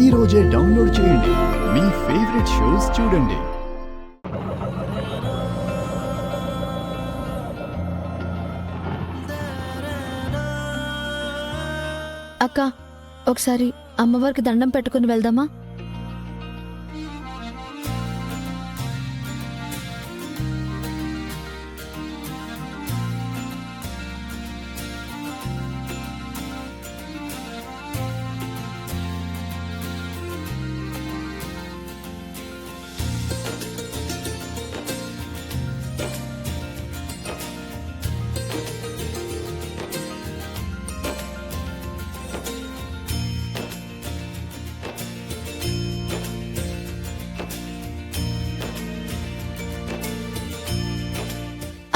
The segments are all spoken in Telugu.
ఈ రోజే డౌన్లోడ్ చేయండి. మీ ఫేవరెట్ షోస్ చూడండి. అక్క, ఒకసారి అమ్మవారికి దండం పెట్టుకుని వెళ్దామా?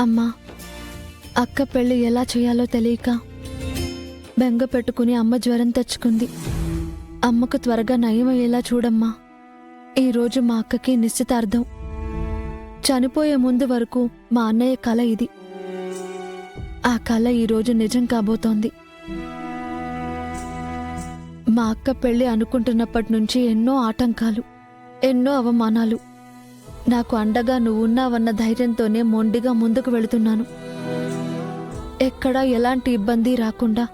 అమ్మా, అక్క పెళ్లి ఎలా చేయాలో తెలియక బెంగ పెట్టుకుని అమ్మ జ్వరం తెచ్చుకుంది. అమ్మకు త్వరగా నయమయ్యేలా చూడమ్మా. ఈరోజు మా అక్కకి నిశ్చితార్థం. చనిపోయే ముందు వరకు మా అన్నయ్య కల ఇది. ఆ కల ఈరోజు నిజం కాబోతోంది. మా అక్క పెళ్లి అనుకుంటున్నప్పటి నుంచి ఎన్నో ఆటంకాలు, ఎన్నో అవమానాలు. నాకు అండగా నువ్వున్నావన్న ధైర్యంతోనే మొండిగా ముందుకు వెళుతున్నాను. ఎక్కడా ఎలాంటి ఇబ్బంది రాకుండా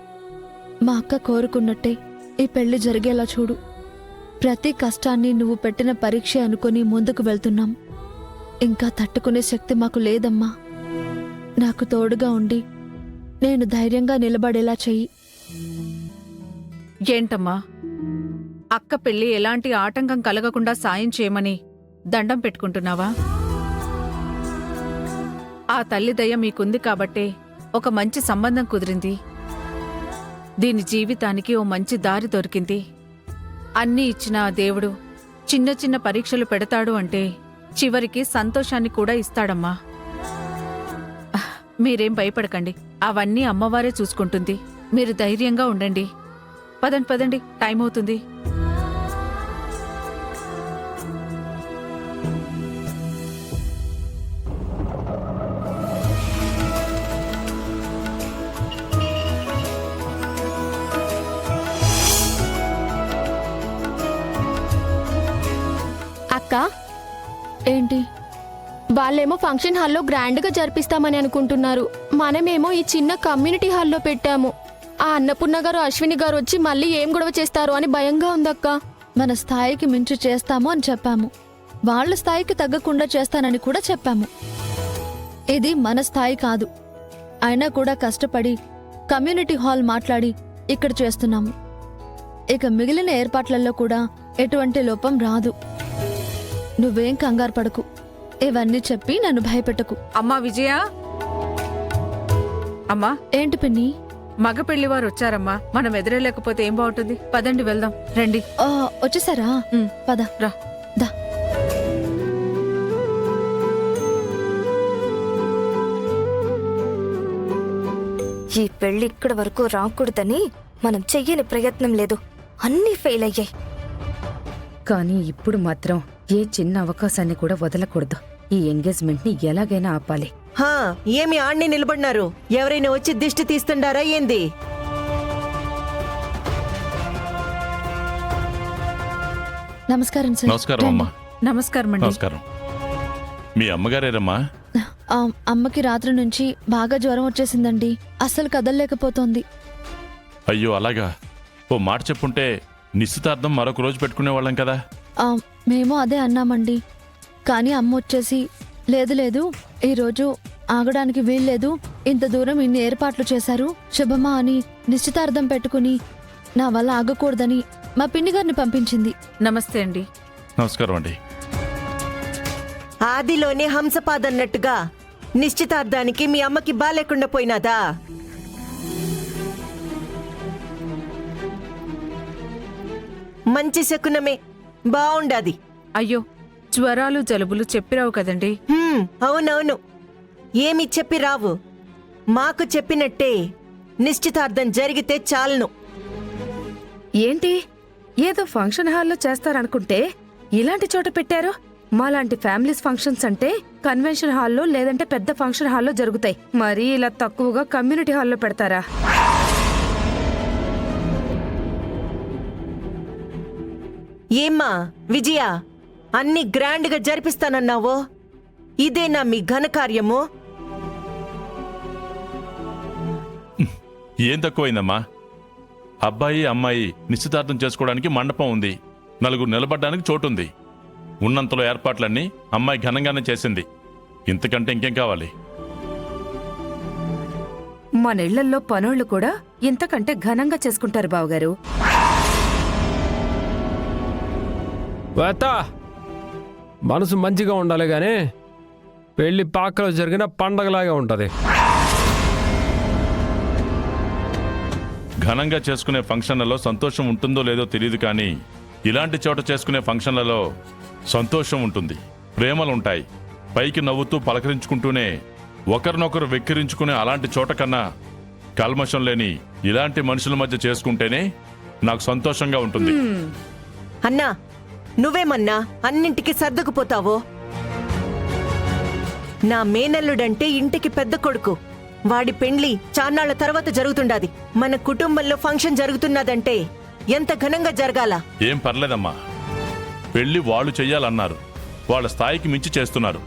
మా అక్క కోరుకున్నట్టే ఈ పెళ్లి జరిగేలా చూడు. ప్రతి కష్టాన్ని నువ్వు పెట్టిన పరీక్ష అనుకుని ముందుకు వెళ్తున్నాం. ఇంకా తట్టుకునే శక్తి మాకు లేదమ్మా. నాకు తోడుగా ఉండి నేను ధైర్యంగా నిలబడేలా చెయ్యి. ఏంటమ్మా, అక్క పెళ్లి ఎలాంటి ఆటంకం కలగకుండా సాయం చేయమని దండం పెట్టుకుంటున్నావా? ఆ తల్లి దయ మీకుంది కాబట్టే ఒక మంచి సంబంధం కుదిరింది. దీని జీవితానికి ఓ మంచి దారి దొరికింది. అన్నీ ఇచ్చిన ఆ దేవుడు చిన్న చిన్న పరీక్షలు పెడతాడు అంటే చివరికి సంతోషాన్ని కూడా ఇస్తాడమ్మా. మీరేం భయపడకండి, అవన్నీ అమ్మవారే చూసుకుంటుంది. మీరు ధైర్యంగా ఉండండి. పదండి పదండి, టైం అవుతుంది. అక్క, ఏంటి? వాళ్ళేమో ఫంక్షన్ హాల్లో గ్రాండ్గా జరిపిస్తామని అనుకుంటున్నారు. మనమేమో ఈ చిన్న కమ్యూనిటీ హాల్లో పెట్టాము. ఆ అన్నపూర్ణ గారు, అశ్విని గారు వచ్చి మళ్ళీ ఏం గొడవ చేస్తారో అని భయంగా ఉందక్క. మన స్థాయికి మించి చేస్తాము అని చెప్పాము. వాళ్ళ స్థాయికి తగ్గకుండా చేస్తానని కూడా చెప్పాము. ఇది మన స్థాయి కాదు. అయినా కూడా కష్టపడి కమ్యూనిటీ హాల్ మాట్లాడి ఇక్కడ చేస్తున్నాము. ఇక మిగిలిన ఏర్పాట్లలో కూడా ఎటువంటి లోపం రాదు. నువ్వేం కంగారు పడకు. ఇవన్నీ చెప్పి నన్ను భయపెట్టకు. అమ్మా విజయ, అమ్మా ఏంటి పిన్ని? మగ పెళ్లివారు వచ్చారమ్మా. మనం ఎదురేలేకపోతే ఏం బాగుంటుంది? పదండి వెళ్దాం, రండి. వచ్చేసారా? పద రా. దా. ఈ పెళ్లి ఇక్కడి వరకు రాకూడదని మనం చెయ్యని ప్రయత్నం లేదు. అన్నీ ఫెయిల్ అయ్యాయి. కానీ ఇప్పుడు మాత్రం ఏ చిన్న అవకాశాన్ని కూడా వదలకూడదు. ఈ ఎంగేజ్మెంట్ ని ఎలాగైనా ఆపాలి. ఏమి ఆడ్ని నిలబడినారు? ఎవరైనా వచ్చి దిష్టి తీస్తుండారా ఏంది? నమస్కారం సార్. నమస్కారం అమ్మా. నమస్కారం అండి. నమస్కారం. మీ అమ్మగారేరమ్మా? అమ్మకి రాత్రి నుంచి బాగా జ్వరం వచ్చేసిందండి. అస్సలు కదలలేకపోతోంది. అయ్యో అలాగా? ఓ మాట చెప్పుంటే నిశ్చితార్థం మరొక రోజు పెట్టుకునేవాళ్ళం కదా. మేము అదే అన్నామండి. కానీ అమ్మ వచ్చేసి లేదు లేదు, ఈరోజు ఆగడానికి వీల్లేదు, ఇంత దూరం ఇన్ని ఏర్పాట్లు చేశారు, శుభమా అని నిశ్చితార్థం పెట్టుకుని నా వల్ల ఆగకూడదని మా పిన్ని గారిని పంపించింది. నమస్తే అండి. నమస్కారం అండి. ఆదిలోనే హంసపాదన్నట్టుగా నిశ్చితార్థానికి మీ అమ్మకి బాలేకుండా పోయినాదా? మంచి శకునమే, బావుండాది. అయ్యో, జ్వరాలు జలుబులు చెప్పిరావు కదండి. అవునవును, ఏమి చెప్పి రావు. మాకు చెప్పినట్టే నిశ్చితార్థం జరిగితే చాలును. ఏంటి, ఏదో ఫంక్షన్ హాల్లో చేస్తారనుకుంటే ఇలాంటి చోట పెట్టారు? మాలాంటి ఫ్యామిలీస్ ఫంక్షన్స్ అంటే కన్వెన్షన్ హాల్లో లేదంటే పెద్ద ఫంక్షన్ హాల్లో జరుగుతాయి. మరి ఇలా తక్కువగా కమ్యూనిటీ హాల్లో పెడతారా? ఏమ్మా విజయ, అన్ని గ్రాండ్గా జరిపిస్తానన్నావో ఇదేనా మీ ఘనకార్యము? ఏం తక్కువైందమ్మా? అబ్బాయి అమ్మాయి నిశ్చితార్థం చేసుకోవడానికి మండపం ఉంది, నలుగురు నిలబడ్డానికి చోటుంది. ఉన్నంతలో ఏర్పాట్లన్నీ అమ్మాయి ఘనంగానే చేసింది. ఇంతకంటే ఇంకేం కావాలి? మన ఇళ్లల్లో పనోళ్ళు కూడా ఇంతకంటే ఘనంగా చేసుకుంటారు బావగారు. వేత్త మనసు మంచిగా ఉండాలి గాని పెళ్లి పాకలో జరిగిన పండగలాగే ఉంటది. ఘనంగా చేసుకునే ఫంక్షన్లలో సంతోషం ఉంటుందో లేదో తెలియదు, కానీ ఇలాంటి చోట చేసుకునే ఫంక్షన్లలో సంతోషం ఉంటుంది, ప్రేమలుంటాయి. పైకి నవ్వుతూ పలకరించుకుంటూనే ఒకరినొకరు వెక్కిరించుకునే అలాంటి చోట కన్నా కల్మషం లేని ఇలాంటి మనుషుల మధ్య చేసుకుంటేనే నాకు సంతోషంగా ఉంటుంది. అన్నా, నువ్వేమన్నా అన్నింటికి సర్దుకుపోతావో? నా మేనల్లుడంటే ఇంటికి పెద్ద కొడుకు. వాడి పెండ్లి చాన్నాళ్ల తర్వాత జరుగుతుండాది. మన కుటుంబంలో ఫంక్షన్ జరుగుతున్నదంటే ఎంత ఘనంగా జరగాల? ఏం పర్లేదమ్మా, పెళ్లి వాళ్ళు చెయ్యాలన్నారు, వాళ్ళ స్థాయికి మించి చేస్తున్నారు,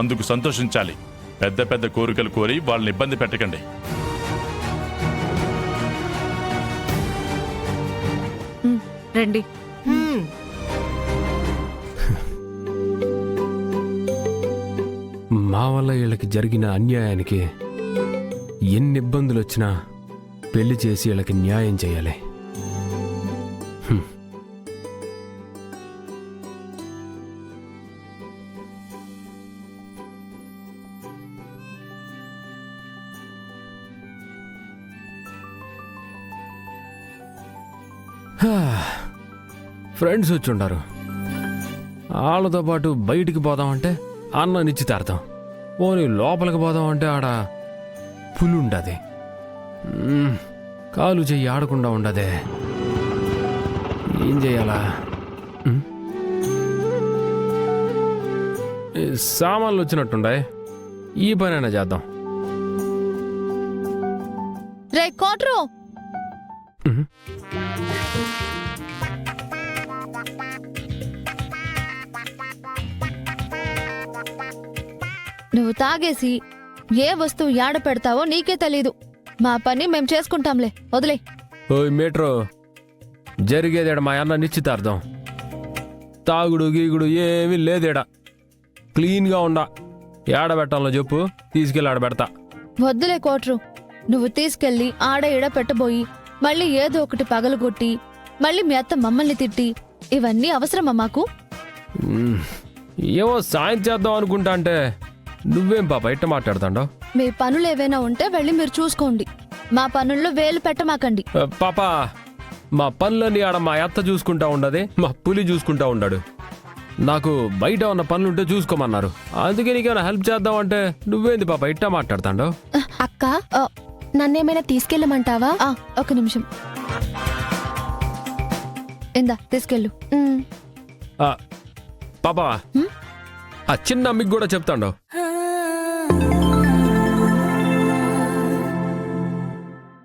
అందుకు సంతోషించాలి. పెద్ద పెద్ద కోరికలు కోరి వాళ్ళని ఇబ్బంది పెట్టకండి. రండి. మా వల్ల వీళ్ళకి జరిగిన అన్యాయానికి ఎన్ని ఇబ్బందులు వచ్చినా పెళ్లి చేసి వీళ్ళకి న్యాయం చేయాలి. ఫ్రెండ్స్ వచ్చి ఉంటారు, వాళ్ళతో పాటు బయటికి పోదామంటే అన్న నిశ్చితార్థం, పోనీ లోపలికి పోదామంటే ఆడ పులుండది, కాలు చెయ్యి ఆడకుండా ఉండదే. ఏం చేయాలా? ఈ సామాన్లు వచ్చినట్టుండే, ఈ పనైనా చేద్దాం. రే కోట్రు, నువ్వు తాగేసి ఏ వస్తువు యాడ పెడతావో నీకే తెలీదు. మా పని మేం చేసుకుంటాంలే, వదిలే. ఓయ్ మేట్రో, జరిగేదేడ మా అన్న నిశ్చితార్థం, తాగుడు గీగుడు ఏమీ లేదేడ, క్లీన్గా ఉండా. ఏడ పెట్టాలో చెప్పు, తీసుకెళ్ళి ఆడ పెడతా. వద్దులే కోట్రు, నువ్వు తీసుకెళ్లి ఆడ ఈడ పెట్టబోయి మళ్ళీ ఏదో ఒకటి పగలగొట్టి మళ్ళీ మీ అత్త మమ్మల్ని తిట్టి ఇవన్నీ అవసరమా మాకు? ఏమో సాయం చేద్దాం అనుకుంటా అంటే నువ్వేం పాప ఇట్ట మాట్లాడుతాండో? మీ పనులు ఏవైనా ఉంటే వెళ్ళి మీరు చూసుకోండి, మా పనుల్లో వేలు పెట్టమాకండి. పాపా, మా పనులన్నీ ఆడ మా అత్త చూసుకుంటా ఉండదే, మా పులి చూసుకుంటా ఉండాడు. నాకు బయట ఉన్న పనులుంటే చూసుకోమన్నారు, అందుకే నీకేమైనా హెల్ప్ చేద్దాం అంటే నువ్వేంది పాప ఇట్టా మాట్లాడతాండో? అక్క, నన్నేమైనా తీసుకెళ్ళమంటావా? ఒక నిమిషం, ఇందా తీసుకెళ్ళు. పాపా, ఆ చిన్న అమ్మికి కూడా చెప్తాండో.